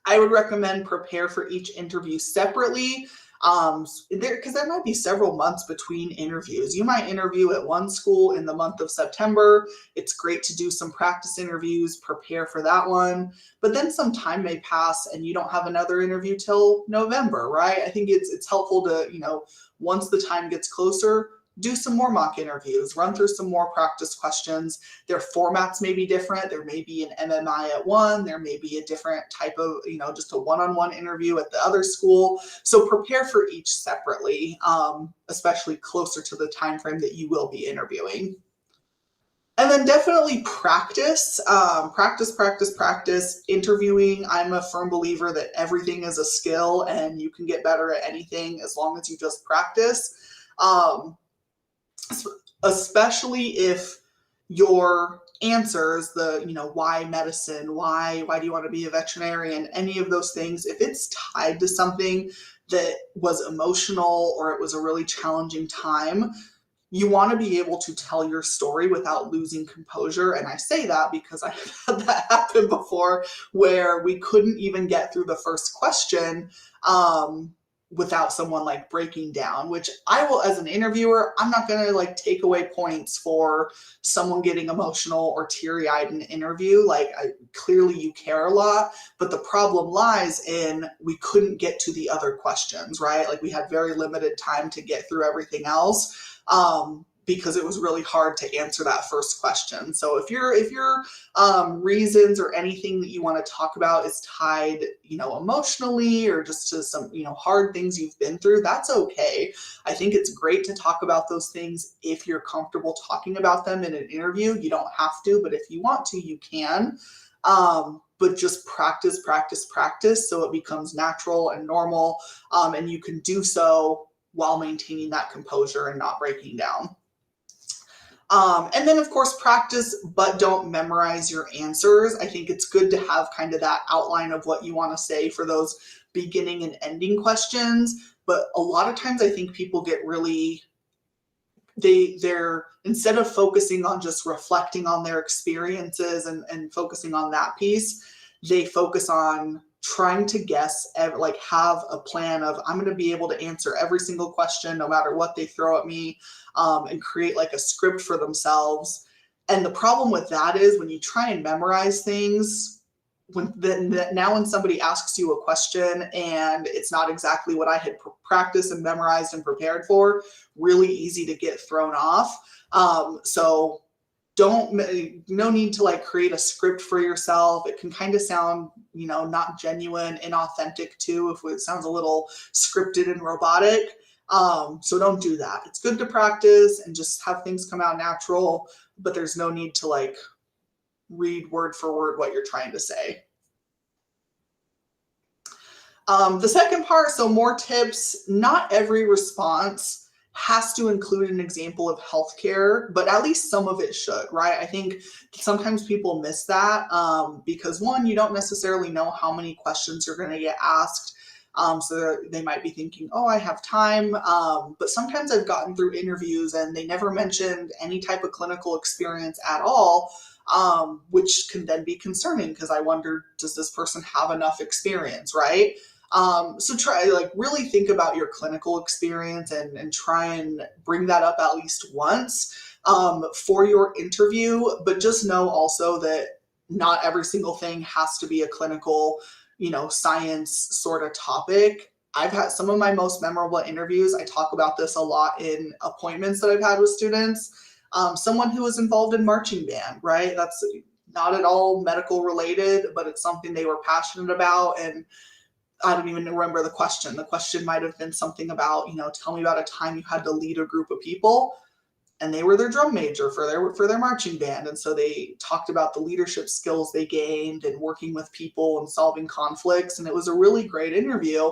I would recommend prepare for each interview separately, because there might be several months between interviews. You might interview at one school in the month of September. It's great to do some practice interviews, prepare for that one. But then some time may pass and you don't have another interview till November, right? I think it's helpful to, once the time gets closer, do some more mock interviews, run through some more practice questions. Their formats may be different. There may be an MMI at one. There may be a different type of, just a one-on-one interview at the other school. So prepare for each separately, especially closer to the time frame that you will be interviewing. And then definitely practice, practice. Interviewing, I'm a firm believer that everything is a skill and you can get better at anything as long as you just practice. Especially if your answers, why medicine, why do you want to be a veterinarian, any of those things, if it's tied to something that was emotional or it was a really challenging time, you want to be able to tell your story without losing composure. And I say that because I've had that happen before, where we couldn't even get through the first question without someone like breaking down, which I will, as an interviewer, I'm not going to take away points for someone getting emotional or teary-eyed in an interview. Clearly you care a lot, but the problem lies in we couldn't get to the other questions, right? We had very limited time to get through everything else. Because it was really hard to answer that first question. So if your reasons or anything that you want to talk about is tied, emotionally or just to some, hard things you've been through, that's okay. I think it's great to talk about those things if you're comfortable talking about them in an interview. You don't have to, but if you want to, you can. But just practice so it becomes natural and normal, and you can do so while maintaining that composure and not breaking down. And then, of course, practice, but don't memorize your answers. I think it's good to have kind of that outline of what you want to say for those beginning and ending questions. But a lot of times I think people get really, they're instead of focusing on just reflecting on their experiences and focusing on that piece, they focus on trying to guess, have a plan of, I'm going to be able to answer every single question, no matter what they throw at me, and create a script for themselves. And the problem with that is when you try and memorize things, now when somebody asks you a question and it's not exactly what I had practiced and memorized and prepared for, really easy to get thrown off. So no need to create a script for yourself. It can kind of sound, not genuine, inauthentic too, if it sounds a little scripted and robotic. So don't do that. It's good to practice and just have things come out natural. but there's no need to like read word for word what you're trying to say. The second part, so more tips. Not every response has to include an example of healthcare, but at least some of it should, right? I think sometimes people miss that because one, you don't necessarily know how many questions you're going to get asked. So they might be thinking, oh, I have time. But sometimes I've gotten through interviews and they never mentioned any type of clinical experience at all, which can then be concerning because I wonder, does this person have enough experience, right? So try like really think about your clinical experience and try and bring that up at least once for your interview. But just know also that not every single thing has to be a clinical, science sort of topic. I've had some of my most memorable interviews. I talk about this a lot in appointments that I've had with students. Someone who was involved in marching band, right? That's not at all medical related, but it's something they were passionate about. And I don't even remember the question. The question might have been something about, tell me about a time you had to lead a group of people. And they were their drum major for their marching band. And so they talked about the leadership skills they gained and working with people and solving conflicts. And it was a really great interview,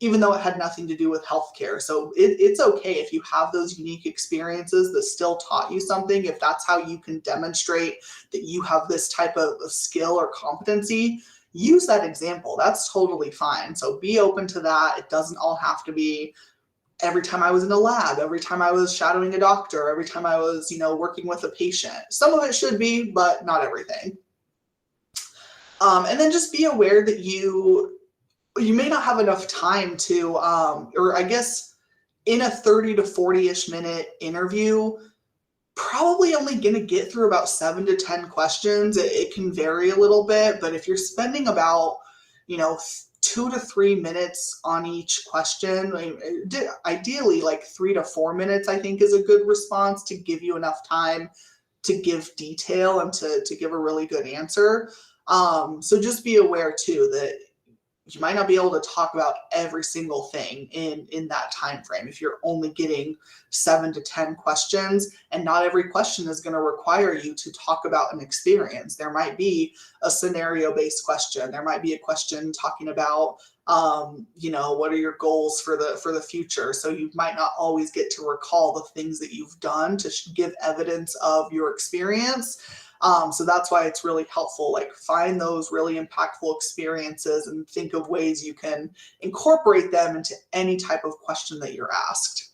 even though it had nothing to do with healthcare. So it's okay if you have those unique experiences that still taught you something. If that's how you can demonstrate that you have this type of skill or competency, use that example. That's totally fine. So be open to that. It doesn't all have to be every time I was in a lab, every time I was shadowing a doctor, every time I was, working with a patient. Some of it should be, but not everything. And then just be aware that you may not have enough time to, or I guess in a 30 to 40-ish minute interview, probably only going to get through about 7 to 10 questions. It can vary a little bit, but if you're spending about, 2 to 3 minutes on each question, ideally like 3 to 4 minutes, I think is a good response to give you enough time to give detail and to give a really good answer. So just be aware too that you might not be able to talk about every single thing in that time frame if you're only getting 7 to 10 questions, and not every question is going to require you to talk about an experience. There might be a scenario-based question. There might be a question talking about what are your goals for the future. So you might not always get to recall the things that you've done to give evidence of your experience. So that's why it's really helpful, like find those really impactful experiences and think of ways you can incorporate them into any type of question that you're asked.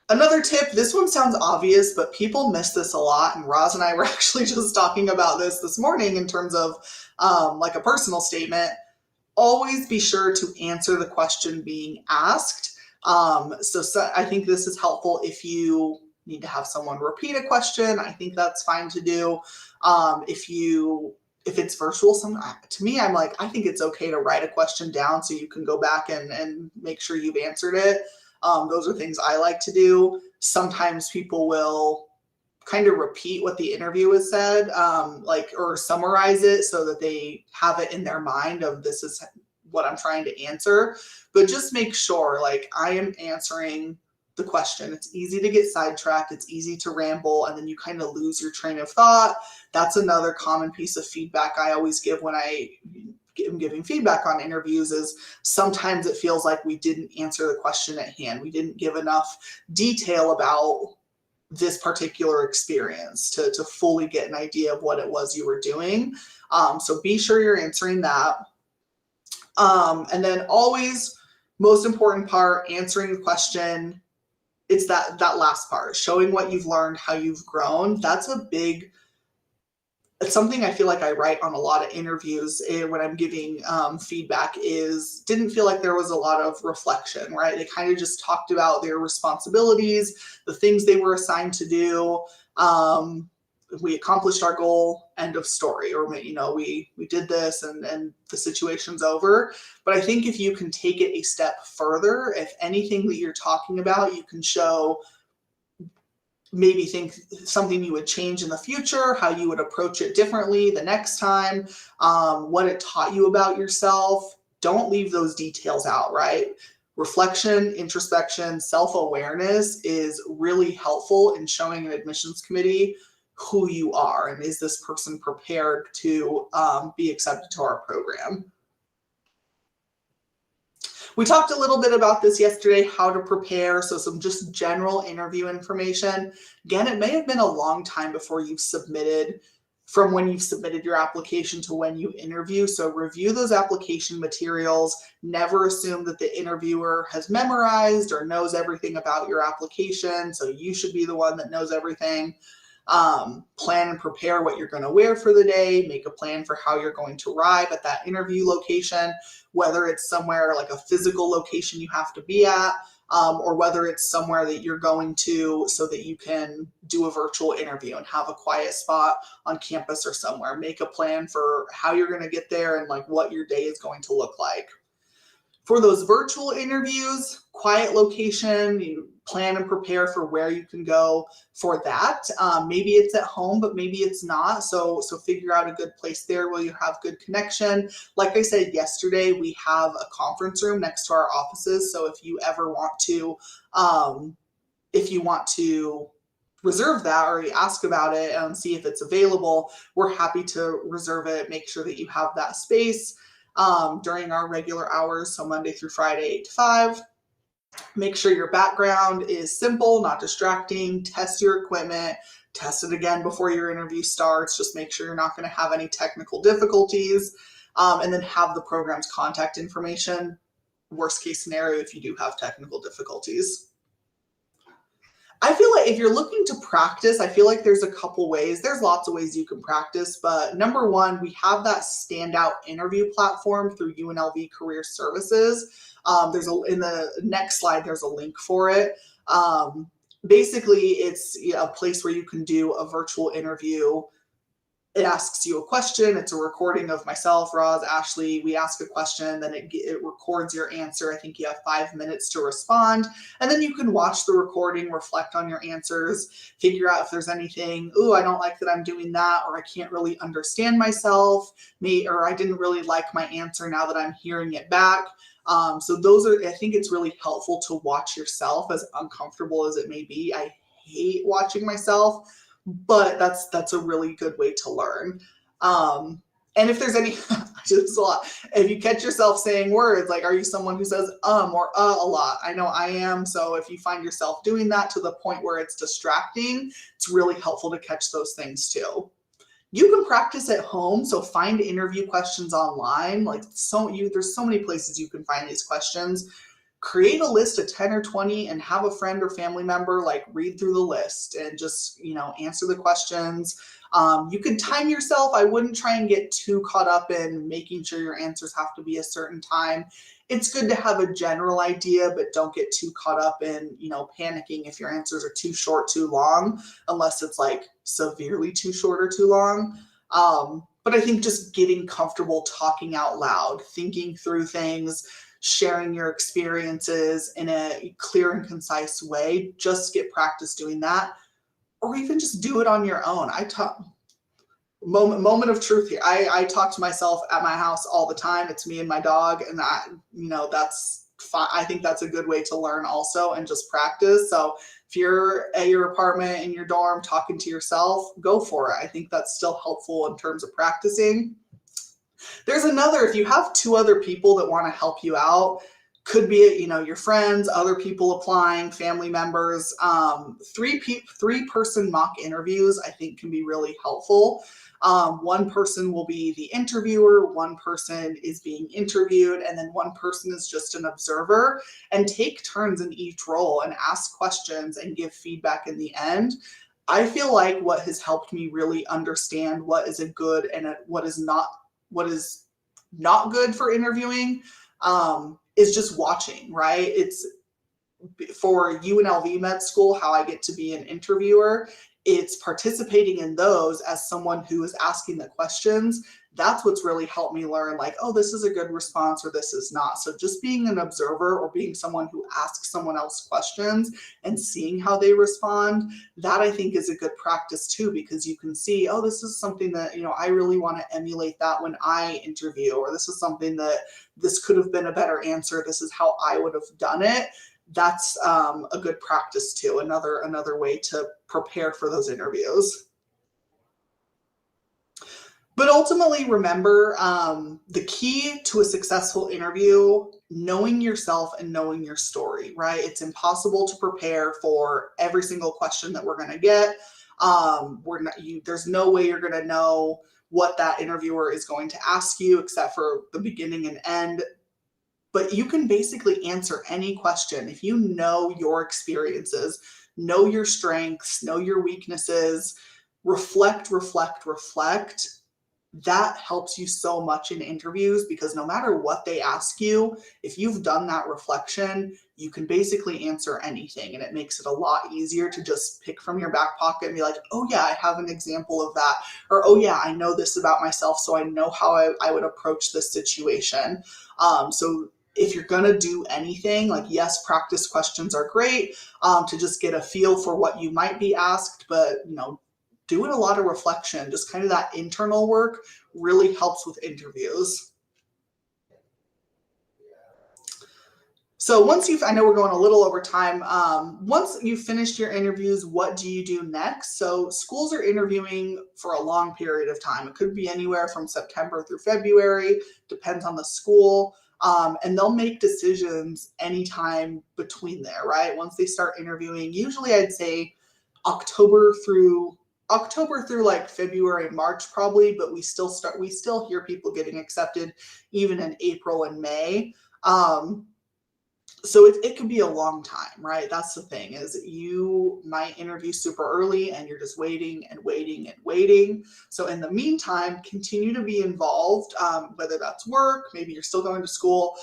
Another tip, this one sounds obvious, but people miss this a lot. And Roz and I were actually just talking about this morning in terms of like a personal statement. Always be sure to answer the question being asked. So I think this is helpful if you need to have someone repeat a question. I think that's fine to do. If it's virtual, to me, I'm like, I think it's okay to write a question down so you can go back and make sure you've answered it. Those are things I like to do. Sometimes people will kind of repeat what the interview has said, or summarize it so that they have it in their mind of this is what I'm trying to answer. But just make sure, like, I am answering the question. It's easy to get sidetracked. It's easy to ramble, and then you kind of lose your train of thought. That's another common piece of feedback I always give when I am giving feedback on interviews is sometimes it feels like we didn't answer the question at hand. We didn't give enough detail about this particular experience to fully get an idea of what it was you were doing. So be sure you're answering that. And then always, most important part, answering the question, it's that last part, showing what you've learned, how you've grown. It's something I feel like I write on a lot of interviews when I'm giving feedback didn't feel like there was a lot of reflection, right? They kind of just talked about their responsibilities, the things they were assigned to do. We accomplished our goal, end of story, or, we did this and the situation's over. But I think if you can take it a step further, if anything that you're talking about, you can show maybe think something you would change in the future, how you would approach it differently the next time, what it taught you about yourself. Don't leave those details out, right? Reflection, introspection, self-awareness is really helpful in showing an admissions committee who you are and is this person prepared to be accepted to our program. We talked a little bit about this yesterday, how to prepare, so some just general interview information. Again, it may have been a long time before you've submitted, from when you've submitted your application to when you interview. So review those application materials. Never assume that the interviewer has memorized or knows everything about your application. So you should be the one that knows everything. Plan and prepare what you're going to wear for the day. Make a plan for how you're going to arrive at that interview location, whether it's somewhere like a physical location you have to be at, or whether it's somewhere that you're going to so that you can do a virtual interview and have a quiet spot on campus or somewhere. Make a plan for how you're going to get there and like what your day is going to look like. For those virtual interviews, quiet location, you plan and prepare for where you can go for that. Maybe it's at home, but maybe it's not. So figure out a good place there where you have good connection. Like I said yesterday, we have a conference room next to our offices. So if you ever want to, reserve that or ask about it and see if it's available, we're happy to reserve it. Make sure that you have that space during our regular hours, so Monday through Friday, 8 to 5. Make sure your background is simple, not distracting. Test your equipment. Test it again before your interview starts. Just make sure you're not going to have any technical difficulties. And then have the program's contact information. Worst case scenario if you do have technical difficulties. I feel like if you're looking to practice, I feel like there's a couple ways. There's lots of ways you can practice, but number one, we have that standout interview platform through UNLV Career Services. In the next slide, there's a link for it. Basically, it's a place where you can do a virtual interview. It asks you a question. It's a recording of myself, Roz, Ashley. We ask a question, then it records your answer. I think you have 5 minutes to respond. And then you can watch the recording, reflect on your answers, figure out if there's anything, I don't like that I'm doing that, or I can't really understand myself, or I didn't really like my answer now that I'm hearing it back. So I think it's really helpful to watch yourself, as uncomfortable as it may be. I hate watching myself, but that's a really good way to learn. And if there's any, just a lot, if you catch yourself saying words, like, are you someone who says or a lot? I know I am. So if you find yourself doing that to the point where it's distracting, it's really helpful to catch those things too. You can practice at home, so find interview questions online. There's so many places you can find these questions. Create a list of 10 or 20 and have a friend or family member read through the list and just, answer the questions. You can time yourself. I wouldn't try and get too caught up in making sure your answers have to be a certain time. It's good to have a general idea, but don't get too caught up in, panicking if your answers are too short, too long, unless it's severely too short or too long. But I think just getting comfortable talking out loud, thinking through things, sharing your experiences in a clear and concise way, just get practice doing that, or even just do it on your own. Moment of truth here. I talk to myself at my house all the time. It's me and my dog, and that's fine. I think that's a good way to learn also and just practice. So if you're at your apartment in your dorm talking to yourself, go for it. I think that's still helpful in terms of practicing. There's if you have 2 other people that want to help you out, could be, your friends, other people applying, family members, 3-person mock interviews, I think can be really helpful. One person will be the interviewer, one person is being interviewed, and then one person is just an observer, and take turns in each role and ask questions and give feedback in the end. I feel like what has helped me really understand what is a good and what is not good for interviewing is just watching, right? It's for UNLV Med School, how I get to be an interviewer it's participating in those as someone who is asking the questions. That's what's really helped me learn, like, oh, this is a good response or this is not. So just being an observer or being someone who asks someone else questions and seeing how they respond, that I think is a good practice too, because you can see, oh, this is something that, I really want to emulate that when I interview, or this is something that this could have been a better answer. This is how I would have done it. That's a good practice too. Another way to prepare for those interviews. But ultimately, remember, the key to a successful interview, knowing yourself and knowing your story, right? It's impossible to prepare for every single question that we're going to get. There's no way you're going to know what that interviewer is going to ask you except for the beginning and end. But you can basically answer any question if you know your experiences, know your strengths, know your weaknesses, reflect, reflect, reflect. That helps you so much in interviews, because no matter what they ask you, if you've done that reflection, you can basically answer anything, and it makes it a lot easier to just pick from your back pocket and be like, oh yeah, I have an example of that, or oh yeah, I know this about myself, so I know how I would approach this situation. So if you're going to do anything, like, yes, practice questions are great to just get a feel for what you might be asked, but doing a lot of reflection, just kind of that internal work, really helps with interviews. So I know we're going a little over time. Once you've finished your interviews, what do you do next? So schools are interviewing for a long period of time. It could be anywhere from September through February, depends on the school. And they'll make decisions anytime between there, right? Once they start interviewing, usually I'd say October through like February, March probably, but we still hear people getting accepted even in April and May. So it could be a long time, right? That's the thing, is you might interview super early and you're just waiting and waiting and waiting. So in the meantime, continue to be involved, whether that's work, maybe you're still going to school,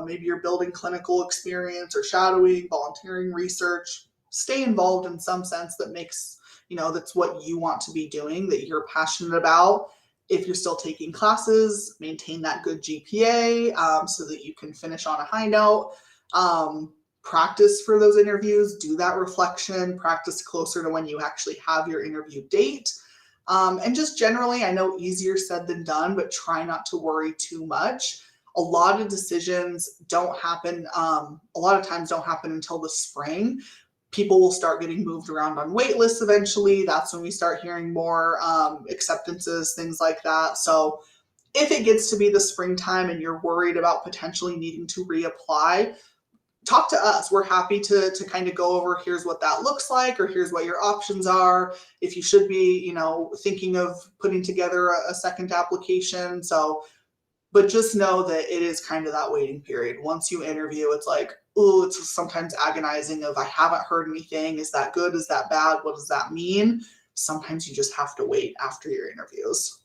maybe you're building clinical experience or shadowing, volunteering, research. Stay involved in some sense that makes, that's what you want to be doing, that you're passionate about. If you're still taking classes, maintain that good GPA so that you can finish on a high note. Practice for those interviews, do that reflection, practice closer to when you actually have your interview date. And just generally, I know easier said than done, but try not to worry too much. A lot of decisions don't happen, a lot of times don't happen until the spring. People will start getting moved around on wait lists eventually. That's when we start hearing more acceptances, things like that. So if it gets to be the springtime and you're worried about potentially needing to reapply, talk to us. We're happy to kind of go over, here's what that looks like, or here's what your options are. If you should be, thinking of putting together a second application. So, but just know that it is kind of that waiting period. Once you interview, it's like, oh, it's sometimes agonizing of, I haven't heard anything. Is that good? Is that bad? What does that mean? Sometimes you just have to wait after your interviews.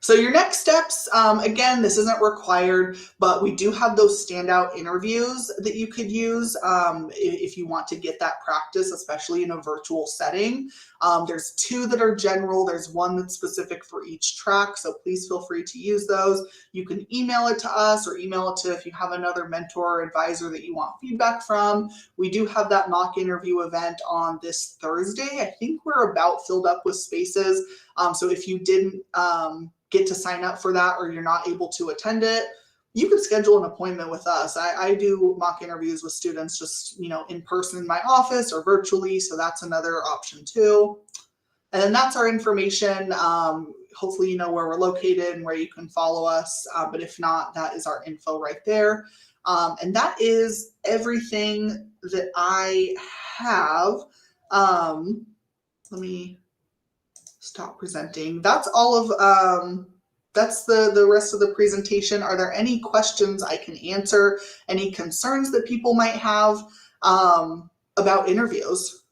So your next steps, again, this isn't required, but we do have those standout interviews that you could use if you want to get that practice, especially in a virtual setting. There's 2 that are general. There's 1 that's specific for each track, so please feel free to use those. You can email it to us or email it to, if you have another mentor or advisor that you want feedback from. We do have that mock interview event on this Thursday. I think we're about filled up with spaces. So if you didn't get to sign up for that, or you're not able to attend it, you can schedule an appointment with us. I do mock interviews with students just, in person in my office or virtually. So that's another option too. And then that's our information. Hopefully you know where we're located and where you can follow us. But if not, that is our info right there. And that is everything that I have. Let me stop presenting. That's all of, that's the rest of the presentation. Are there any questions I can answer? Any concerns that people might have about interviews?